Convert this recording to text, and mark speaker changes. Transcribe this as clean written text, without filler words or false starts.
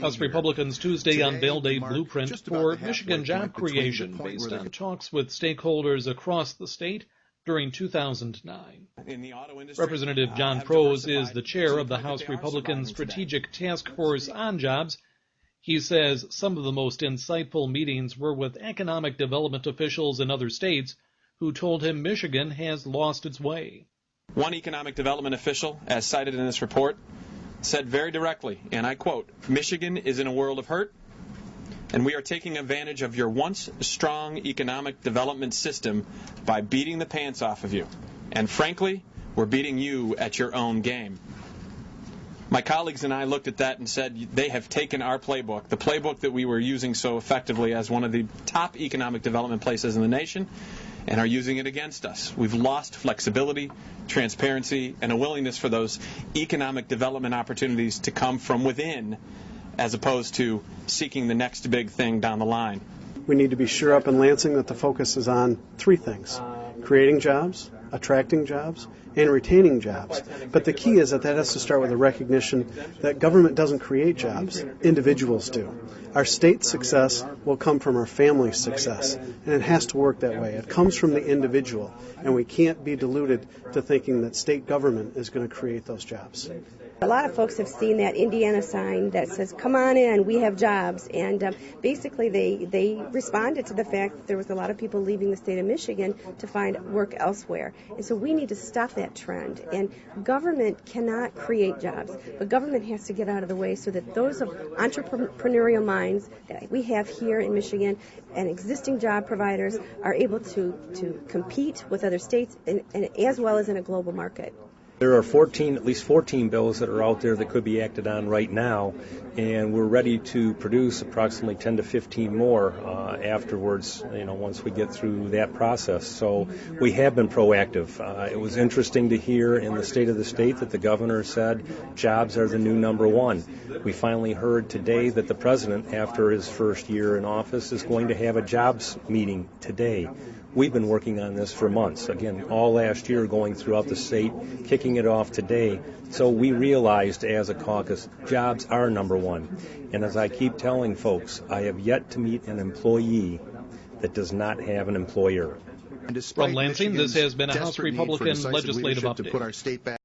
Speaker 1: House Republicans Tuesday unveiled a blueprint for Michigan job creation based on talks with stakeholders across the state during 2009. Representative John Prose is the chair of the House Republican Strategic Task Force on Jobs. He says some of the most insightful meetings were with economic development officials in other states who told him Michigan has lost its way.
Speaker 2: One economic development official, as cited in this report, said very directly, and I quote, "Michigan is in a world of hurt, and we are taking advantage of your once strong economic development system by beating the pants off of you. And frankly, we're beating you at your own game." My colleagues and I looked at that and said they have taken our playbook, the playbook that we were using so effectively as one of the top economic development places in the nation, and are using it against us. We've lost flexibility, transparency, and a willingness for those economic development opportunities to come from within as opposed to seeking the next big thing down the line.
Speaker 3: We need to be sure up in Lansing that the focus is on three things: creating jobs, attracting jobs, and retaining jobs. But the key is that has to start with a recognition that government doesn't create jobs, individuals do. Our state's success will come from our family's success, and it has to work that way. It comes from the individual, and we can't be deluded to thinking that state government is going to create those jobs.
Speaker 4: A lot of folks have seen that Indiana sign that says, "Come on in, we have jobs," and basically they responded to the fact that there was a lot of people leaving the state of Michigan to find work elsewhere. And so we need to stop that trend. And government cannot create jobs, but government has to get out of the way so that those of entrepreneurial minds that we have here in Michigan and existing job providers are able to compete with other states and as well as in a global market.
Speaker 5: There are at least 14 bills that are out there that could be acted on right now, and we're ready to produce approximately 10 to 15 more afterwards, once we get through that process. So we have been proactive. It was interesting to hear in the State of the State that the governor said jobs are the new number one. We finally heard today that the president, after his first year in office, is going to have a jobs meeting today. We've been working on this for months, again, all last year, going throughout the state, kicking it off today. So we realized as a caucus, jobs are number one. And as I keep telling folks, I have yet to meet an employee that does not have an employer.
Speaker 1: From Lansing, this has been a House Republican legislative update.